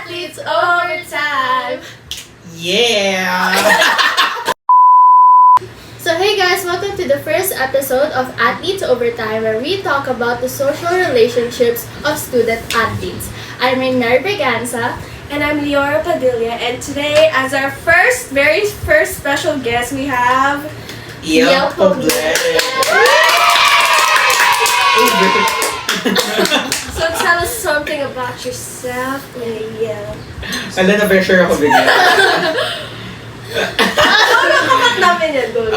Athletes Overtime! Yeah! So hey guys, welcome to the first episode of Athletes Overtime, where we talk about the social relationships of student athletes. I'm Mary Berganza. And I'm Leora Padilla, and today, as our very first special guest, we have Yeah, public. So tell us something about yourself, Leia. Alam na pressure ako bigla. Kamat namin yan, Dol.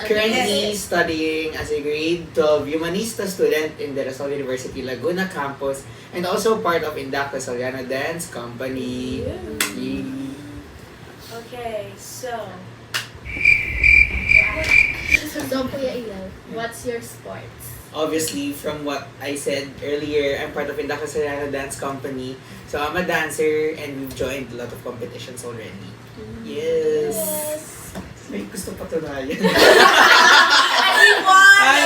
Currently studying as a grade 12 Humanista student in the Lasal University Laguna campus and also part of Indacta Soriano Dance Company. Okay, so Kuya Ian, what's your sports? Obviously, from what I said earlier, I'm part of Indacta Soriano Dance Company. So I'm a dancer and we've joined a lot of competitions already. Yes! May gusto patunayan. we won!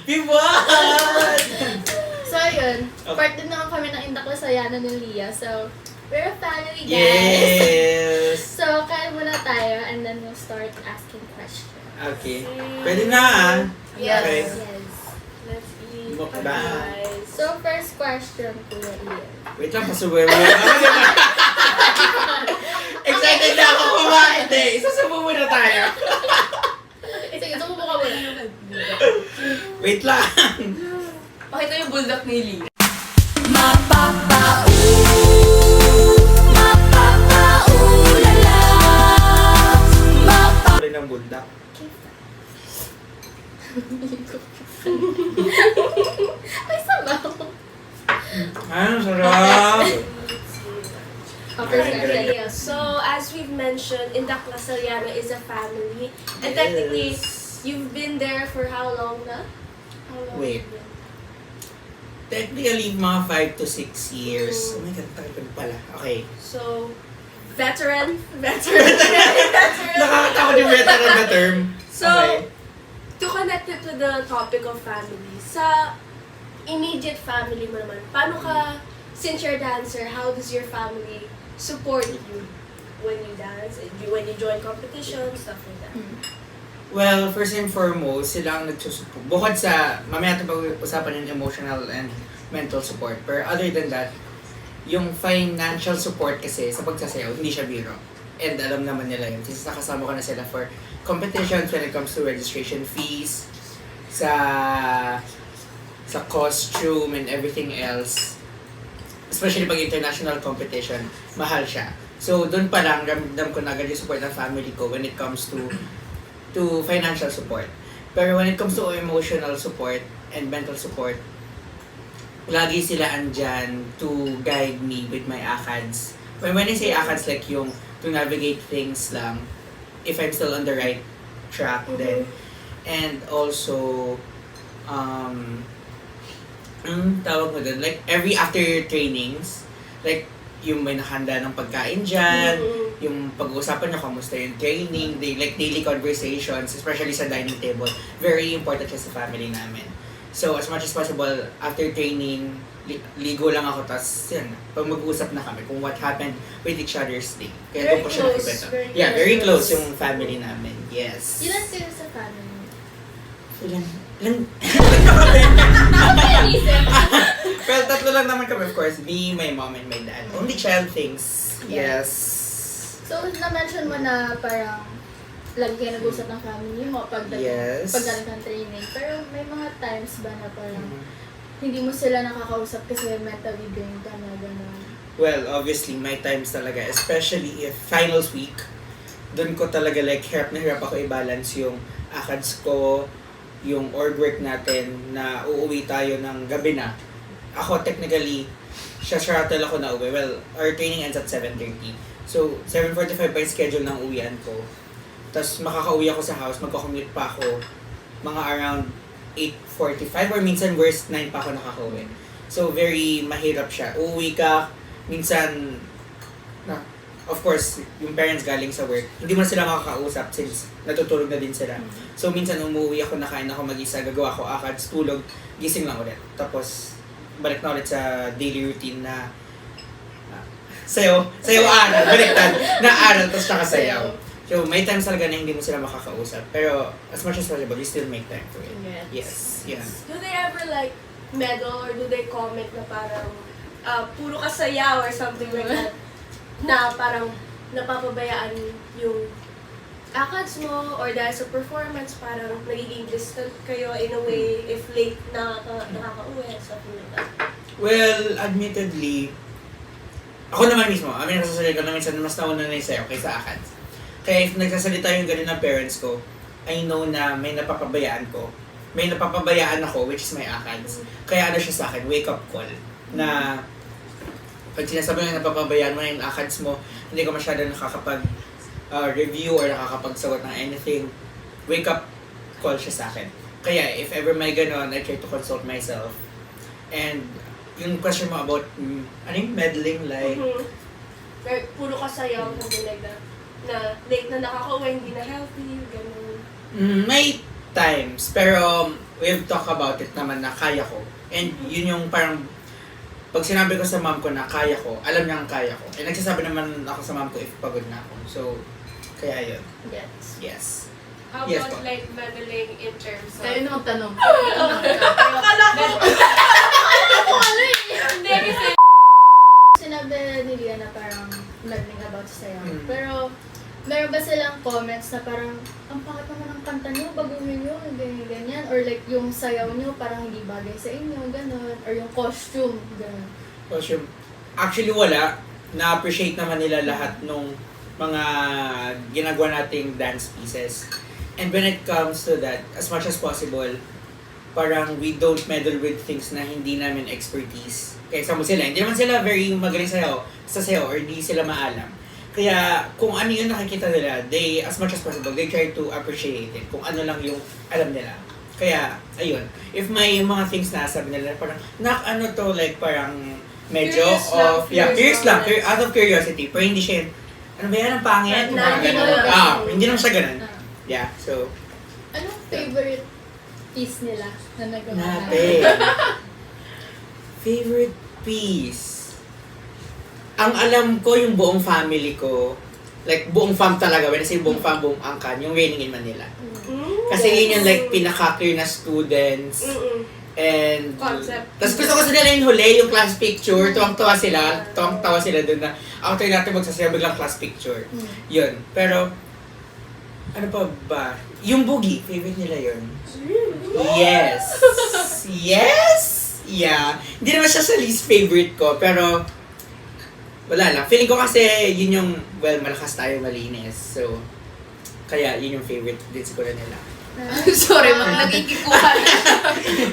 We won! So yun, Okay. part din naman kami ng Indakla Sayana ni Leah. So, we're a family, guys. Yes! So, kaya muna tayo and then we'll start asking questions. Okay. Pwede na ah. Yes. Okay. Yes. Let's eat, Mukbang. guys. So, first question, Kuya Ian. Wait lang, pasubuhin mo. Excited na ako kumain eh. Isasubo muna tayo. Sige, sumubo ka muna. Wait lang. Pakita yung bulldog ni Lee. Rin ang bundak. May sabaw. Ano, sarap. Okay, Okay, so as we've mentioned, Indacta Soriano is a family. And technically, Yes. you've been there for how long na? How long? Wait. have you been? Technically, mga 5 to 6 years. Oh my God, tagal pala. Okay. So, veteran. Nakakatakot yung veteran na term. So, Okay. to connect it to the topic of family, sa immediate family mo naman, paano ka, since you're a dancer, how does your family support you when you dance, when you join competitions, stuff like that? Well, first and foremost, sila ang nagsusupport. Bukod sa, mamaya ito pag-usapan yung emotional and mental support. Pero other than that, yung financial support kasi sa pagsasayaw, hindi siya biro. And alam naman nila yun. Kasi nakasama ko na sila for competitions when it comes to registration fees, sa costume and everything else. Especially pag international competition, mahal siya. So, doon pa lang, ramdam ko na agad yung support ng family ko when it comes to financial support. Pero when it comes to emotional support and mental support, lagi sila andyan to guide me with my ACADS. When I say ACADS, like yung to navigate things lang, if I'm still on the right track then. And also, tawag mo dun, like every after trainings, like yung may nakahanda ng pagkain dyan, yung pag-uusapan nyo, kamusta yung training, daily conversations, especially sa dining table, very important siya sa family namin. So, as much as possible, after training, ligo lang ako, tapos yun, pag mag-uusap na kami kung what happened with each other's day. Kaya doon ko siya close, nakikita. very Yeah, very close. close yung family namin. Yes. Ilan kayo sa family? Ilan? Inisip. Well, tatlo lang naman kami, of course. Me, my mom, and my dad. Only child things. Yes. So, na-mention mo na parang lagi kayo nag-usap ng family mo Yes. pagdating ng training. Pero may mga times ba na parang hindi mo sila nakakausap kasi mentally drained ka na gano'n? Well, obviously, my times talaga, especially if finals week, doon ko talaga like hirap na hirap ako i-balance yung ACADS ko, yung org work natin na uuwi tayo ng gabi na. Ako technically, shuttle ako na uwi. Well, our training ends at 7:30. So, 7:45 pa yung schedule ng uwian ko. Tapos makakauwi ako sa house, magko-commute pa ako mga around 8:45 or minsan worst 9 pa ako nakakauwi. So, very mahirap siya. Uuwi ka, minsan, of course, yung parents galing sa work, hindi mo na sila makakausap since natutulog na din sila. So, minsan umuwi ako, nakain ako mag-isa, gagawa ko ACADS, tulog, gising lang ulit. Tapos, balik na ulit sa daily routine na sayo aral, baliktad, na aral, tapos saka sayaw. So, may times talaga na hindi mo sila makakausap. Pero, as much as possible, you still make time for it. Yes. Yeah. Do they ever like meddle or do they comment na parang puro ka sayaw or something like that? Na parang napapabayaan yung ACADS mo or dahil sa performance, parang nagiging distant kayo in a way if late na nakaka-uwi, something like that. Well, admittedly, ako naman mismo, nagsasalita ko na minsan mas nauna na yung sayo kaysa ACADS. Kaya if nagsasalita yung ganun ng parents ko, I know na may napapabayaan ko. May napapabayaan ako, which is my ACADS. Kaya ano siya sa akin, wake up call. Na pag sinasabi nga napapabayaan mo na yung ACADS mo, hindi ka masyado nakakapag-review or nakakapagsagot ng anything, wake up call siya sa akin. Kaya if ever may ganun, I try to consult myself. And yung question mo about, meddling, like, Or puro ka sayaw, something like that. Na late na nakaka-uwi, hindi na healthy, ganun. May times, pero we've talked about it naman na kaya ko. And yun yung parang, pag sinabi ko sa mom ko na kaya ko, alam niya ang kaya ko. And nagsasabi naman ako sa mom ko if pagod na ako. So, kaya yun. Yes. How Yes, about po. like meddling in terms of... Kayo naman tanong. Akala ko! Hindi, kasi... Sinabi ni Lia na parang meddling about sa sayaw. Mm. Pero, meron ba silang comments na parang, ang pangit naman ang kanta nyo, baguhin nyo, ganyan. Or like, yung sayaw nyo parang hindi bagay sa inyo, gano'n. Or yung costume, gano'n. Costume. Actually, wala. Na-appreciate naman nila lahat nung mga ginagawa nating dance pieces. And when it comes to that, as much as possible, parang we don't meddle with things na hindi namin expertise. Kaya sa mo sila, hindi naman sila very magaling sa sayaw or hindi sila maalam. Kaya kung ano yung nakikita nila, they, as much as possible, they try to appreciate it. Kung ano lang yung alam nila. Kaya, ayun. If may mga things na sabi nila, parang, ano to, like parang medyo curious lang, out of curiosity. Pero hindi siya, ano ba yan, ang pangit? Hindi Hindi naman siya ganun. Yeah, so, Anong favorite piece nila na nagawa natin. Favorite piece. Ang alam ko, yung buong family ko, like buong fam talaga, when I say buong fam, buong angkan, yung Raining in Manila. Kasi yun yung like pinaka-clear na students. And Concept. tapos gusto nila yung huli, yung class picture. Tuwang-tawa sila dun na after natin magsasayaw biglang class picture. Yun. Pero, ano pa ba? Yung boogie, favorite nila yun. Yes! Yeah. Hindi naman siya sa least favorite ko, pero wala lang. Feeling ko kasi yun yung, malakas tayo malinis. So, kaya yun yung favorite din siguro nila. Sorry, nagkikikuhan.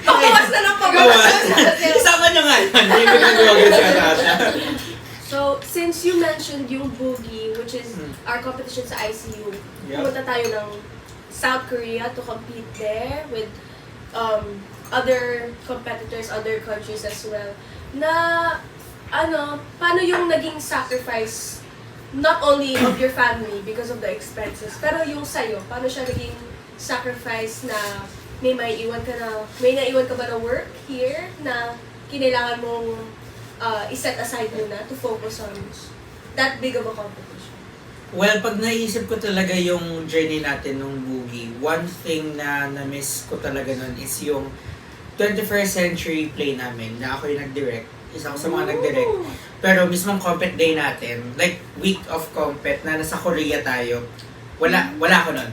Pagawas na lang pagawas. Isama nyo nga. Hindi mo nag-gawagin sa Natasha. So, since you mentioned yung Boogie, which is our competition sa ICU, pumunta tayo ng South Korea to compete there with other competitors, other countries as well. Na, paano yung naging sacrifice not only of your family because of the expenses, pero yung sa'yo, paano siya naging sacrifice na may naiiwan ka ba na work here na kinailangan mong iset aside muna to focus on that big of a competition? Well, pag naisip ko talaga yung journey natin nung Boogie, one thing na na-miss ko talaga nun is yung 21st century play namin na ako yung nag-direct. Isa ako sa mga nag-direct. Pero mismong compet day natin, like week of compet na nasa Korea tayo, wala ako nun.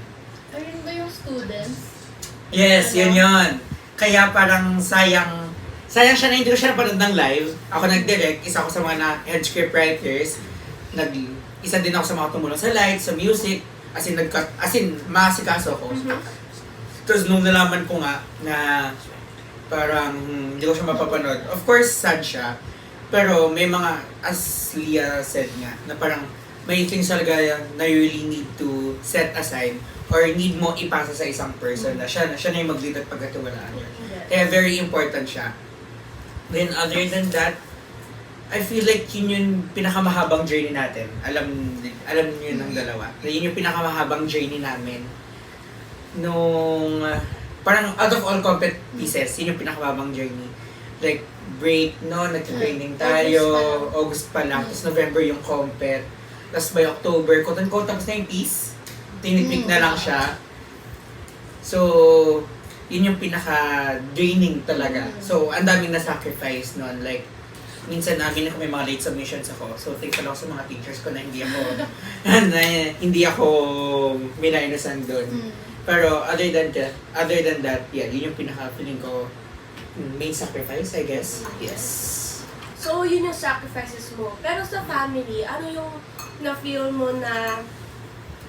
Ayun ba yung students? Yes, yun. Kaya parang sayang siya na hindi ko siya napanood ng live. Ako nag-direct, isa ako sa mga head script writers. Isa din ako sa mga tumulong sa lights, sa music. As in, maasikaso ako. Tapos nung nalaman ko nga na parang hindi ko siya mapapanood. Of course, sad siya. Pero may mga, as Leah said nga, na parang may things talaga na you really need to set aside or need mo ipasa sa isang person na siya na yung mag-lead at pagkatiwalaan niya. Kaya very important siya. Then other than that, I feel like yun yung pinakamahabang journey natin. Alam niyo ng dalawa. Yun yung pinakamahabang journey namin. Nung, parang out of all compet pieces, yun yung pinakamahabang journey. like break, no? Nag-training tayo. August pa lang. Tapos November yung compet. Tapos by October, quote-unquote, tapos na yung piece. Tinipik na lang siya. So, yun yung pinaka-draining talaga. So, ang daming na-sacrifice nun. Like, minsan namin ako may mga late submissions ako. So, thankful ako sa mga teachers ko na hindi ako minainusan doon. Pero other than that, yeah, yun yung pinaka-feeling ko main sacrifice, I guess. Yes. So, yun yung sacrifices mo. Pero sa family, ano yung na-feel mo na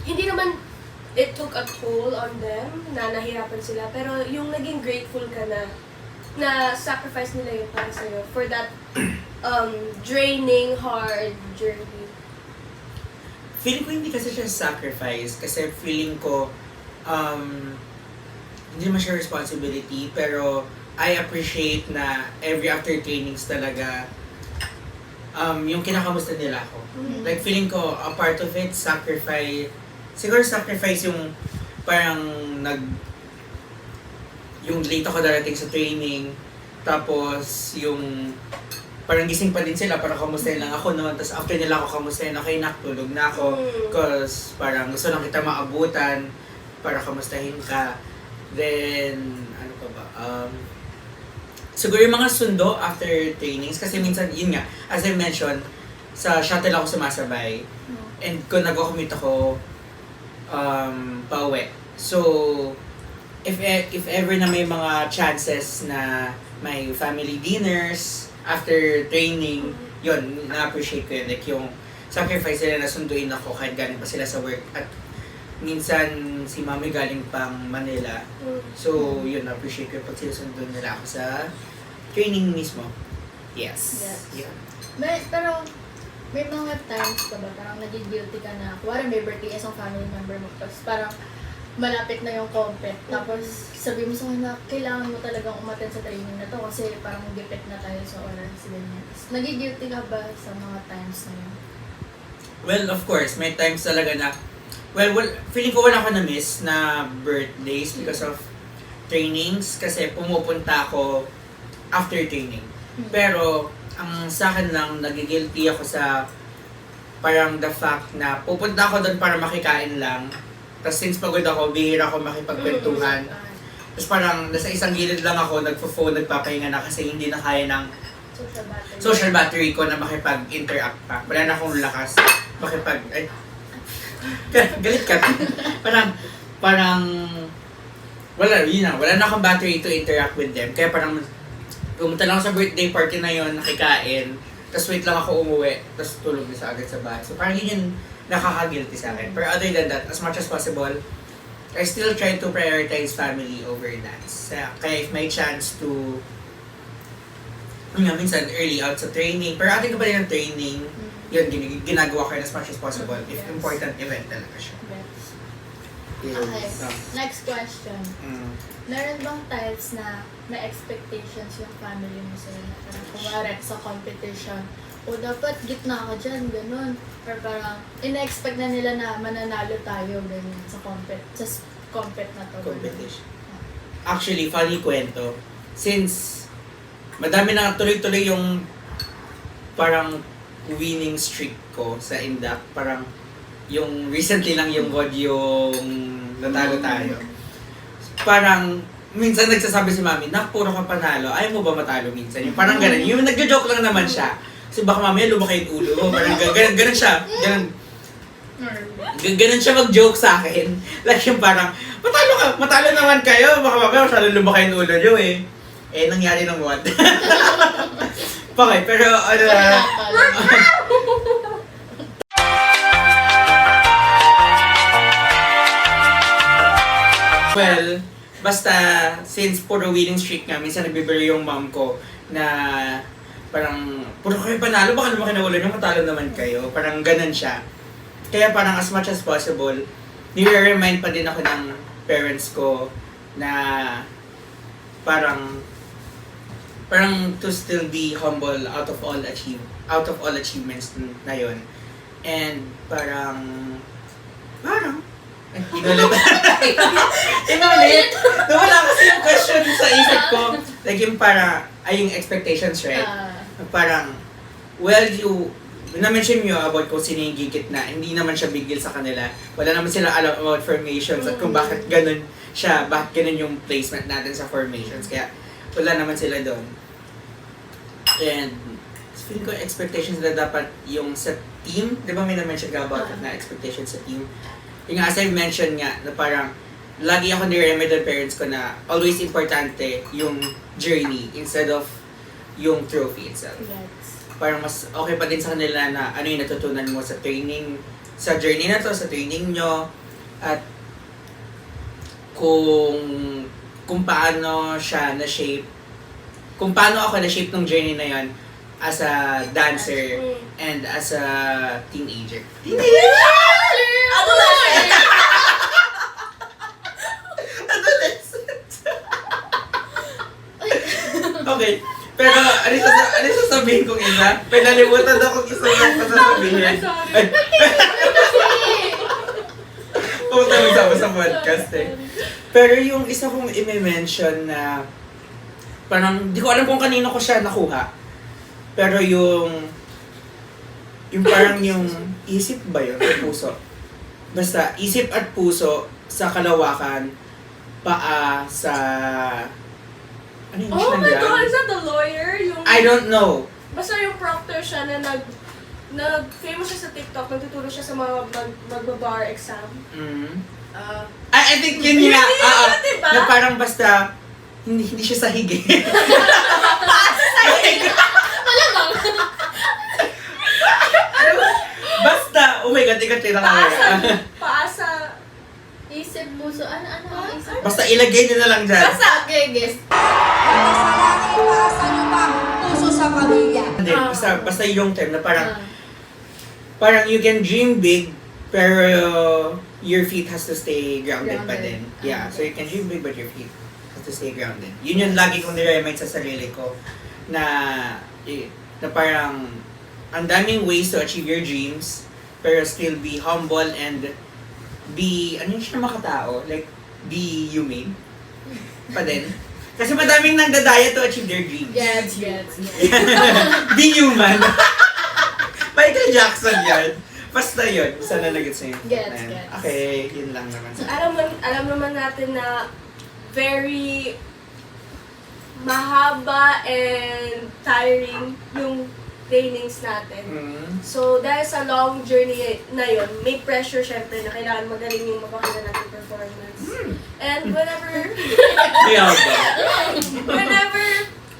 hindi naman it took a toll on them, na nahirapan sila, pero yung naging grateful ka na sacrifice nila yun para sa'yo for that draining, hard journey? Feeling ko hindi kasi siya sacrifice kasi feeling ko hindi naman siya responsibility pero I appreciate na every after trainings talaga yung kinakamusta nila ako. Like feeling ko a part of it, siguro sacrifice yung parang yung late ako darating sa training tapos yung parang gising pa din sila para kamustahin lang ako noon. Tapos after nila ako kamustahin, okay na, tulog na ako. Cause parang gusto lang kita maabutan para kamustahin ka. Then, ano pa ba? Siguro yung mga sundo after trainings. Kasi minsan, yun nga, as I mentioned, sa shuttle ako sumasabay. And kung nag-commute ako, pauwi. So, if ever na may mga chances na may family dinners, after training, yun, na-appreciate ko yun. Like yung sacrifice nila na sunduin ako kahit galing pa sila sa work. At minsan si mami galing pang Manila. So, yun, na-appreciate ko pag sinusunduin nila ako sa training mismo. Yes. Yeah. Pero, may mga times ka ba, parang naging-guilty ka na, kuwari may birthday isang family member mo, tapos parang malapit na yung compet. Tapos sabi mo sa kanya, kailangan mo talagang umattend sa training na to kasi parang gipit na tayo sa oras. Ganyan. Naging-guilty ka ba sa mga times na yun? Well, of course, may times talaga na, well, feeling ko wala ko na-miss na birthdays because of trainings kasi pumupunta ako after training. Pero, ang sa akin lang, nagigilty ako sa parang the fact na pupunta ako doon para makikain lang. Tapos since pagod ako, bihira ako makipagkwentuhan. Tapos parang nasa isang gilid lang ako, nagpo-phone, nagpapahinga na kasi hindi na kaya ng social battery ko na makipag-interact pa. Wala na akong lakas galit ka. parang wala na akong battery to interact with them. Kaya parang pumunta lang ako sa birthday party na yon, nakikain, tapos wait lang ako umuwi, tapos tulog na sa agad sa bahay. So parang yun yung nakaka-guilty sa akin. Pero other than that, as much as possible, I still try to prioritize family over dance. Kaya if may chance to, minsan early out sa training, pero atin ko pa rin ang training, yun, ginagawa ko yun as much as possible if important event talaga siya. Okay, next question. Meron bang times na may expectations yung family mo sa'yo na parang kumari sa competition o dapat gitna ka dyan, ganun. Or parang ina-expect na nila na mananalo tayo, ganyan, sa compet na to. Competition. Actually, funny kwento. Since madami na tuloy-tuloy yung parang winning streak ko sa Indak, parang yung recently lang yung God yung natalo tayo. Parang minsan nagsasabi si mami, nak, puro ka panalo, ayaw mo ba matalo minsan? Yung parang ganun, yung nagjo-joke lang naman siya. Kasi baka mamaya lumaki yung ulo ko, parang ganun siya, ganun siya mag-joke sa akin. Like yung parang, matalo naman kayo, baka mamaya masyado lumaki yung ulo nyo eh. Eh, nangyari ng what? Okay, pero ano na, well, basta, since puro winning streak nga, minsan nagbibiro yung mom ko na parang, puro kayo panalo, baka naman kinaulan yung matalo naman kayo. Parang ganun siya. Kaya parang as much as possible, nire-remind pa din ako ng parents ko na parang to still be humble out of all achievements na yon. And parang inulit. Nawala kasi yung question sa isip ko. Like yung ay yung expectations, right? Ah. Parang, well, na-mention nyo about kung sino yung gigit na, hindi naman siya big deal sa kanila. Wala naman sila alam about formations at kung bakit ganun siya, bakit ganun yung placement natin sa formations. Kaya, wala naman sila doon. And, feeling ko expectations na dapat yung sa team, di ba may na-mention ka about it na expectations sa team? Yung as I mentioned nga, na parang, lagi ako ni-remind ng parents ko na always importante yung journey instead of yung trophy itself. Yes. Parang mas okay pa din sa kanila na ano yung natutunan mo sa training, sa journey na to, sa training nyo, at kung paano siya na-shape, kung paano ako na-shape ng journey na yon as a dancer and as a teenager. Ano na? Adolescent! Okay. Pero, ano sasabihin kong isa? Pinalimutan ako isa yung sasabihin. Sorry. Pumunta mo sa podcast eh. Pero yung isa kong i-mention na parang, di ko alam kung kanino ko siya nakuha. Pero yung parang yung isip ba yun? O puso? Basta, isip at puso sa kalawakan, paa sa... Ano yung Oh my siya God, is that the lawyer? Yung, I don't know. basta yung proctor siya na nag-famous siya sa TikTok, nagtuturo siya sa mga magbabar exam. Mm. Ah, I think yun nga. yun, diba? Na parang basta, hindi siya sahig eh. Basta, oh my God, ikat lang paasa. Isip, puso, ano ang isip? Basta ilagay nyo na lang dyan. Okay, guys. Para sa lupang puso sa pamilya. Hindi, basta yung term na parang, Ah. parang you can dream big, pero your feet has to stay grounded pa Grounded. din. Yeah, so you can dream big, but your feet has to stay grounded. Yun yung lagi kong nire-remind sa sarili ko na parang ang daming ways to achieve your dreams, pero still be humble and be, ano yung siya makatao? Like, be humane pa din. Kasi madaming nagdadaya to achieve their dreams. Gets. Be human. Michael Jackson yan. Basta yun. Sana nag-gets na yun. Gets. Okay, yun lang naman. Alam naman natin na very mahaba and tiring yung trainings natin. Mm. So, dahil sa long journey na yun, may pressure syempre na kailangan magaling yung mapakita natin performance. And whenever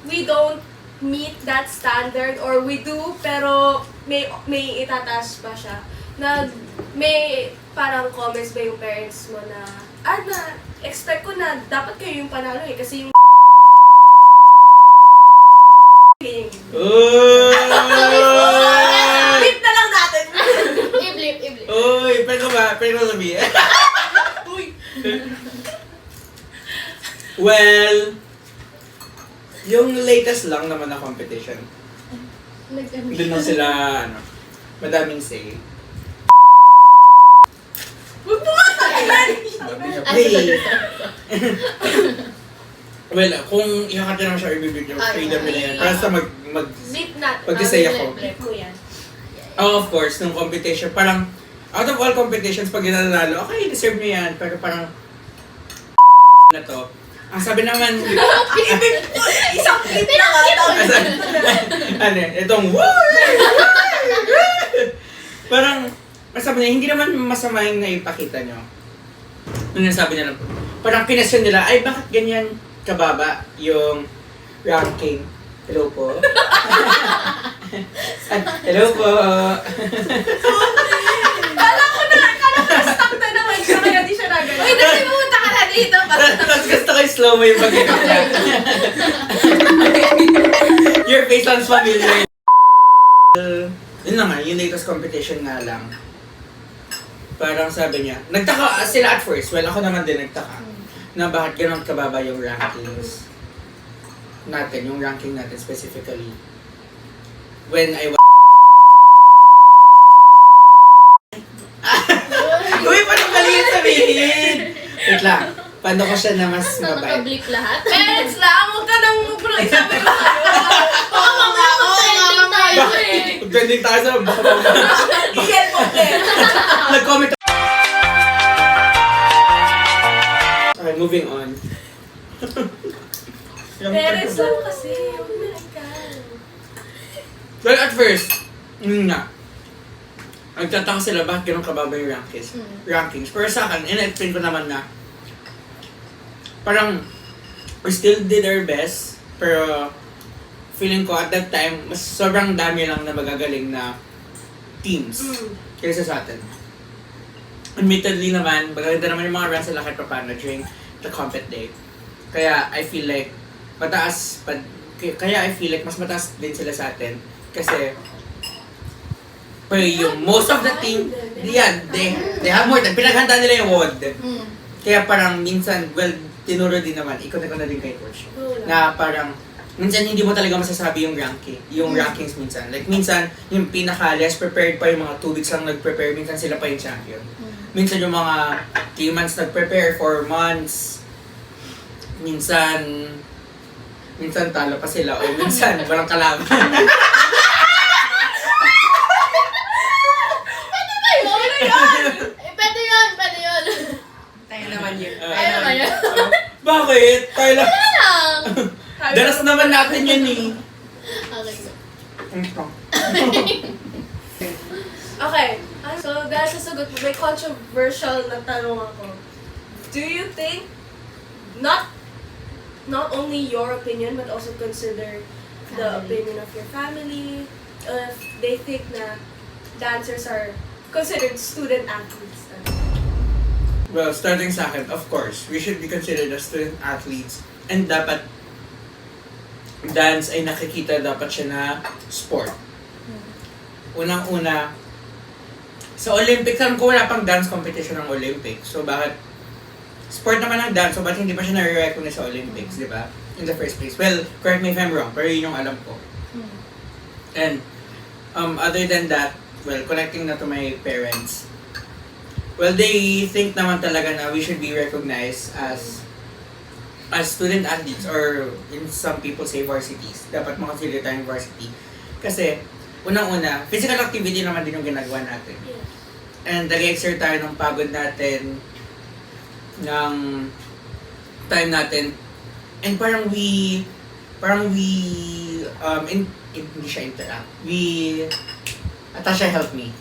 we don't meet that standard or we do, pero may itataas pa siya, na may parang comments ba yung parents mo na, expect ko na dapat kayo yung panalo eh, kasi yung Flip na lang natin! Iblip. Uy, pwede ko sabihin. Uy! Well, yung latest lang naman na competition. Doon lang sila, madaming say. Huwag mo nga tagilan! Hey! Well, kung ikakata naman siya, ibibigyan Ah, freedom nila yan. yeah. Para sa Flip natin. Pag-desay ako. Flip mo yan. Of course, nung competition, parang, out of all competitions, pag nanalo, okay, deserve nyo yan. Pero parang, na to. Ang sabi naman, Isang flip na nga daw. ano, itong, parang, masabi niya, hindi naman masama yung naipakita nyo. Nung nasabi niya lang, parang kinasyon nila, ay bakit ganyan kababa yung ranking? Hello po. Hello po. Kala ko na-stuck na naman siya, kaya di siya nagano. Uy, kasi pumunta ka na dito. Tapos gusto ko yung slow mo yung pag-ikot niya. Your face sounds familiar. Yun na nga, yung latest competition nga lang. Parang sabi niya, nagtaka sila at first, well ako naman din nagtaka, na bakit ganun kababa yung rankings natin, yung ranking natin specifically. When I was... Uy, parang mali yung sabihin! Wait lang. Paano ko siya na mas Ano, mabait? naka-bleep lahat? Parents lang, huwag ka nang isabi mo kayo. Oo, mamaya mag-trending tayo eh. Trending tayo sa baka mamaya. Iyan po, Nag-comment. Okay, moving on. Parents lang kasi, huwag na ikaw. Well, at first, yun nga. Nagtataka sila bakit ganun kababa yung rankings. Pero sa akin, ina-explain ko naman na parang we still did our best, pero feeling ko at that time, mas sobrang dami lang na magagaling na teams kaysa sa atin. Admittedly naman, magaganda naman yung mga runs nila kahit paano during the compet day. Kaya I feel like mas mataas din sila sa atin kasi pero yung most of the team, they have more time. Pinaghanda nila yung WOD. Kaya parang minsan, well, tinuro din naman, ikot na din kay coach. Na parang, minsan hindi mo talaga masasabi yung rankings minsan. Like minsan, yung pinaka-less prepared pa yung mga 2 weeks lang nag-prepare, minsan sila pa yung champion. Minsan yung mga 3 months nag-prepare, 4 months, minsan talo pa sila, o minsan walang kalaban. Pwede yun. Tayo naman yun. Tayo naman yun. Bakit? Tayo lang. lang. Danas naman natin yun eh. Okay, so dahil sa sagot mo, may controversial na tanong ako. Do you think, not only your opinion, but also consider the opinion of your family, if they think na dancers are considered student athletes? Well, starting sa akin, of course, we should be considered as student athletes. And dapat, dance ay nakikita dapat siya na sport. Unang-una, sa Olympics, alam ko wala pang dance competition ng Olympics. So bakit, sport naman ang dance, so bakit hindi pa siya nare-recognize sa Olympics, di ba? In the first place. Well, correct me if I'm wrong, pero yun yung alam ko. And, other than that, well, connecting na to my parents, well, they think naman talaga na we should be recognized as student athletes, or in some people say varsities. Dapat makonsider tayong varsity. Kasi, unang-una, physical activity naman din yung ginagawa natin. And nag-exert tayo ng pagod natin, ng time natin. And parang we hindi siya interact. Atasha, help me.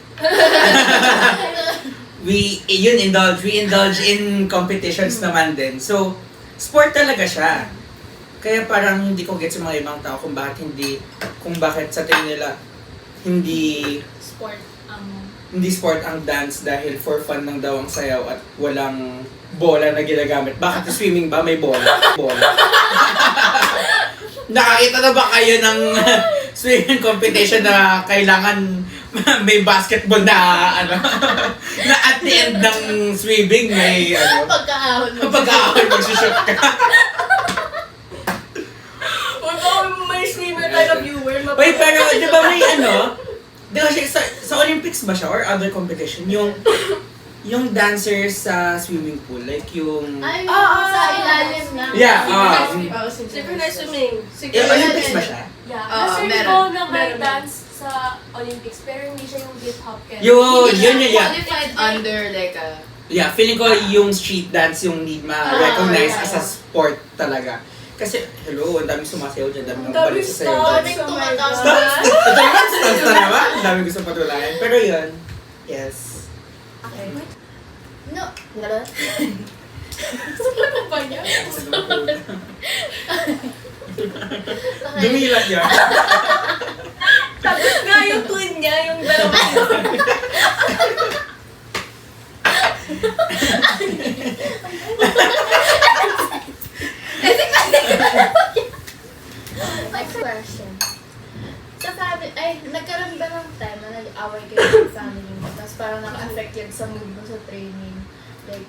We indulge in competitions naman din. So, sport talaga siya. Kaya parang hindi ko gets yung mga ibang tao kung bakit sa tingin nila hindi sport ang dance dahil for fun lang daw ang sayaw at walang bola na ginagamit. Bakit sa swimming ba may bola? Nakakita na ba kayo ng swimming competition na kailangan may basketball na na at the end ng swimming may pagkaahon magsushoot ka. May swimmer tayo viewer. Wait, pero di ba may di ba siya, sa Olympics ba siya or other competition, yung dancers sa swimming pool, like yung Sa ilalim na. Synchronized swimming. Olympics ba siya? Yeah. Oo, Nasa meron. ko na may Meron. dance sa Olympics, pero hindi siya yung hip hop kaya. Yun, Hindi siya yeah. qualified under like a... Yeah, feeling ko yung street dance yung need ma-recognize yeah. as a sport talaga. Kasi, hello, ang daming sumasayaw dyan, daming Ang daming balik sa sayaw. stars. Daming tumataas Oh my na. Ito naman, stance na naman. Ang daming gusto patulayan. Pero yun, yes. Okay. No. Wala. Ano ba niya? Dumila niya. Tapos nga yung twin niya, yung dalawa. Next question. Sa family, nagkaroon ba ng time na nag-away kayo sa family mo? Tapos parang naka-affect yun sa mood mo sa training? Like,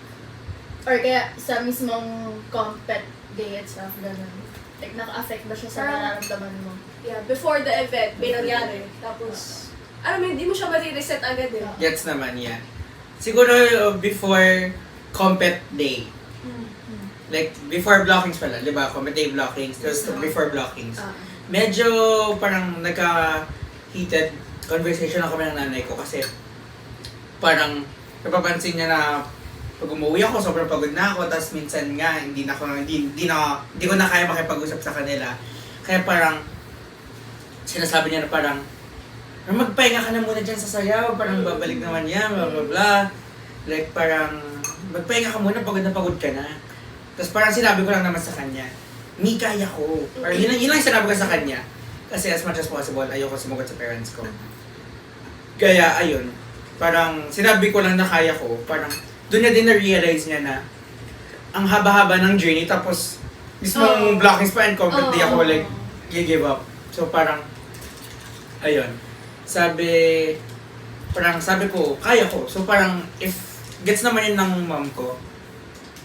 or kaya sa mismong compet day at stuff, gano'n? Like, naka-affect ba siya sa nararamdaman mo? Yeah, before the event, may nangyari. Tapos, hindi mo siya ma-reset agad eh. Gets naman yan. Siguro before compet day. like, before blockings pala, di ba? Comedy blockings, just before blockings. Medyo parang nagka-heated conversation lang kami ng nanay ko kasi parang napapansin niya na pag umuwi ako, sobrang pagod na ako, tapos minsan nga, hindi ko na kaya makipag-usap sa kanila. Kaya parang, sinasabi niya na parang, magpahinga ka na muna dyan sa sayaw, parang babalik naman yan, blah blah blah. Like parang, magpahinga ka muna, pagod na pagod ka na. Tapos parang sinabi ko lang naman sa kanya, Mi, kaya ko. Parang yun lang yung sinabi ko sa kanya. Kasi as much as possible, ayoko sumagot sa parents ko. Kaya ayun, parang sinabi ko lang na kaya ko, parang doon niya din na-realize niya na ang haba-haba ng journey, tapos mismong blockings pa and comment, di ako like, give up. So parang, ayun, parang sabi ko, kaya ko. So parang, if gets naman yun ng mom ko,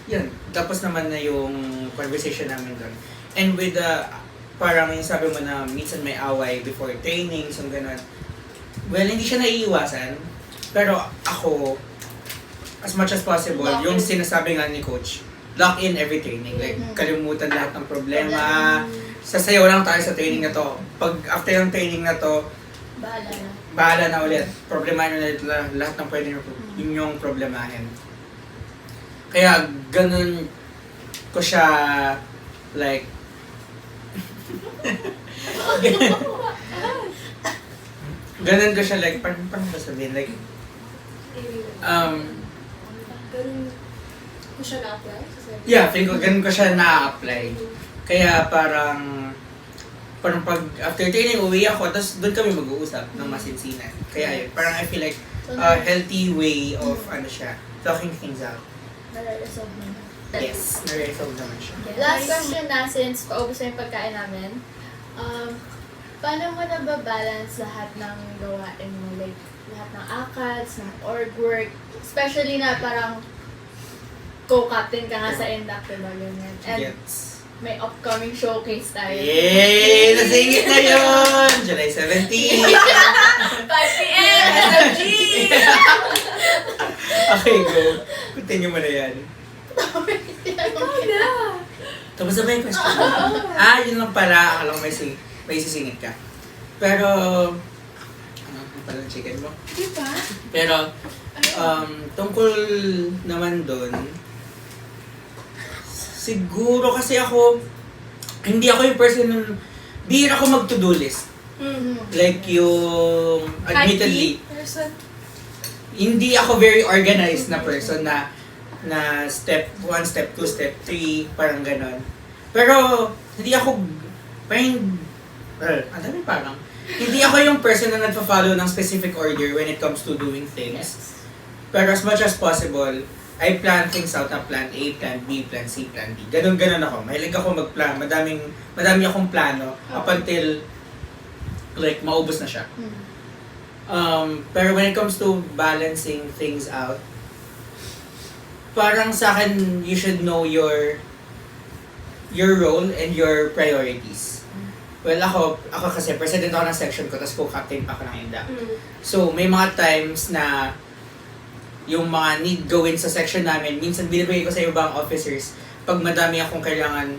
yun, tapos naman na yung conversation namin doon. And with parang yung sabi mo na minsan may away before trainings, yung gano'n. Well, hindi siya naiiwasan, pero ako, as much as possible, yung sinasabi nga ni coach, lock in every training. Like, kalimutan lahat ng problema. Sasayaw lang tayo sa training na to. Pag after yung training na to, bahala na ulit. Problemahin ulit lahat ng pwede yung problemahin. Kaya, ganun ko siya, like, ganun ko siya, like, paano ba sabihin, like, Ganun ko siya na-apply? yeah, feeling ko ganun ko siya na-apply. Kaya parang pag after training, uwi ako, tapos doon kami mag-uusap ng masinsinan. Kaya yun, parang I feel like a healthy way of, talking things out. Nare-resolve mo na. Yes, nare-resolve naman siya. Last question na, since paubos na yung pagkain namin. Paano mo nababalance lahat ng gawain mo? Like, lahat ng ACADS, ng org work, especially na parang co-captain ka nga sa Induct, diba, ganyan. And Yes. may upcoming showcase tayo. Yay! Nasingit na yun! July 17! 5 p.m. SMG! Okay, go. Continue mo na yan. Tapos na ba yung question? Yun lang pala. Akala ko may sisingit ka. Pero, ano pala yung chicken mo? Diba? Pero, tungkol naman dun, siguro kasi hindi ako yung person bihira ako mag-to-do list. Like yung, admittedly, Person. hindi ako very organized na person na step 1, step 2, step 3, parang ganon. Pero, hindi ako, hindi ako yung person na nagpa-follow ng specific order when it comes to doing things. Pero as much as possible, I plan things out na plan A, plan B, plan C, plan D. Ganon ako. Mahilig ako mag-plan. Madami akong plano up until like maubos na siya. Pero when it comes to balancing things out, parang sa akin, you should know your role and your priorities. Well, ako kasi president ako ng section ko, tapos co-captain pa ako ng Induct. So, may mga times na yung mga need gawin sa section namin, minsan binibigay ko sa ibang officers pag madami akong kailangan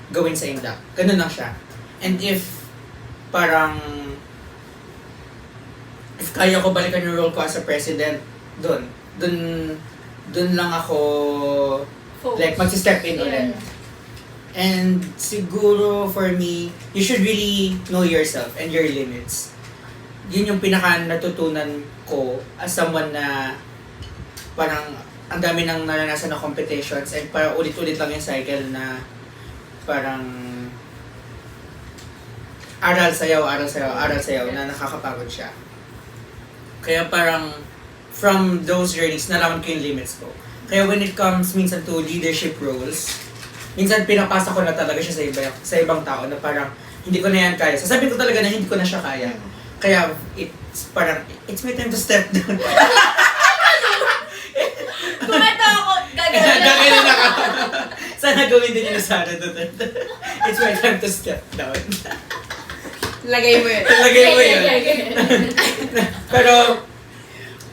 gawin sa Induct. Ganun lang siya. And if kaya ko balikan yung role ko as a president, dun lang ako like magsi-step in ulit. And siguro for me, you should really know yourself and your limits. Yun yung pinaka natutunan ko as someone na parang ang dami nang naranasan na competitions and parang ulit-ulit lang yung cycle na parang aral sayaw na nakakapagod siya. Kaya parang from those journeys, nalaman ko yung limits ko. Kaya when it comes minsan to leadership roles, minsan pinapasa ko na talaga siya sa ibang tao na parang hindi ko na yan kaya. Sasabihin ko talaga na hindi ko na siya kaya. Kaya it's my time to step down. Kumato ako, gagawin Gagawin ako. Sana gawin din yun sa Sara Duterte. It's my time to step down. Lagay mo yun. Lagay mo yun. Pero,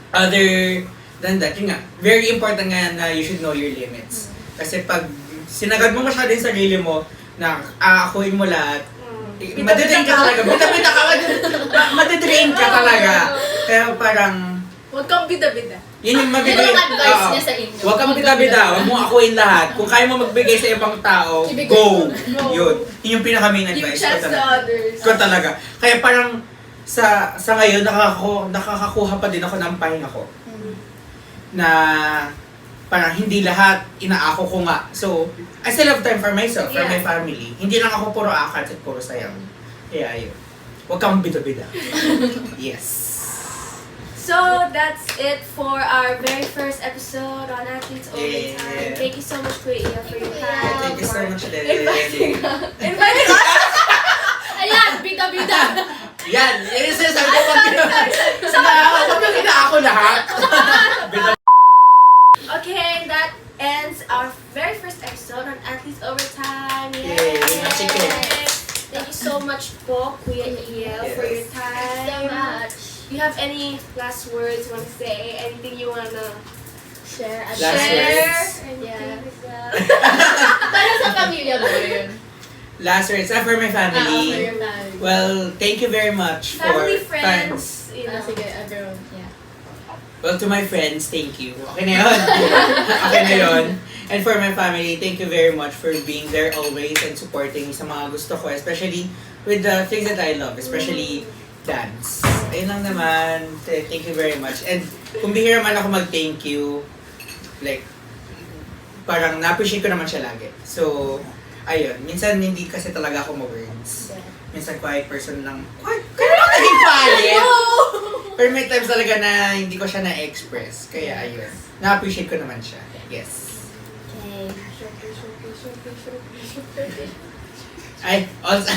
other than that, yun nga, very important nga na you should know your limits. Kasi pag sinagad mo masyado yung sarili mo na aakuin mo lahat. Bida-bida Madidrain ka ka. talaga. Bida-bida ka. Madidrain ka talaga. Kaya parang, Huwag kang bida-bida. yun yung Yun mabibigay. ang advice Oo. niya sa inyo. Huwag kang bida-bida. Huwag mo akuin lahat. Kung kaya mo magbigay sa ibang tao, Ibigay go. mo. Yun. Yun yung pinaka-main Give advice ko chance to talaga. others. Ko talaga. Kaya parang, sa ngayon, nakakakuha pa din ako ng pahinga ko. Na parang hindi lahat inaako ko nga. So, I still have time for myself, for my Yeah. family. Hindi lang ako puro akat at puro sayang. Kaya ayun. Huwag kang bida-bida. Yes. So, that's it for our very first episode on Athletes Overtime. Yeah. Thank you so much, Kuya Iya, for your time. Thank you so much, Inviting Dede. Inviting us! Ayan, bida-bida. Yan! Yan yung sinasabi ko pag bida ako lahat. Okay, that ends our very first episode on Athletes Overtime. Yay! Sige. Thank you so much po, Kuya Iya, for your So time. much. Do you have any last words you want to say? Anything you want to Share. Last share? words. Anything Yeah. like that? Para sa pamilya mo yun. Last words. For my For family. your family. Well, thank you very much Family, for friends, you know. Sige, everyone. Yeah. Well, to my friends, thank you. Okay na yun. Okay na yun. And for my family, thank you very much for being there always and supporting sa mga gusto ko, especially with the things that I love, especially dance. Ayun lang naman. Thank you very much. And kung bihira man ako mag-thank you, like, parang na-appreciate ko naman siya lagi. So, ayun. Minsan hindi kasi talaga ako ma-words. Minsan quiet person lang. Quiet? Kaya lang naging quiet? Pero may times talaga na hindi ko siya na-express. Kaya ayun. Na-appreciate ko naman siya. Yes. Okay. Ay, also,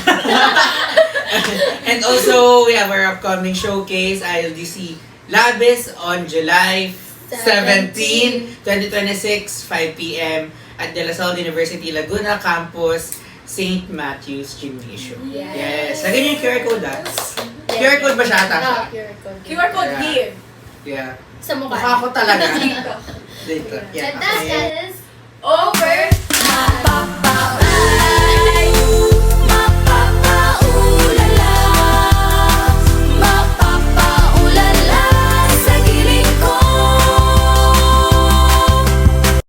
and also, we have our upcoming showcase, ILDC Labis on July 17, 2026, 5 p.m. at De La Salle University Laguna Campus, St. Matthew's Gymnasium. Yes. Lagyan niyo yung QR code, ah. QR code ba siya ata siya? QR code. QR code Yeah. here. Yeah. Sa mukha. Mukha ko talaga. Dito. Dito. And Yeah. that Okay. is Over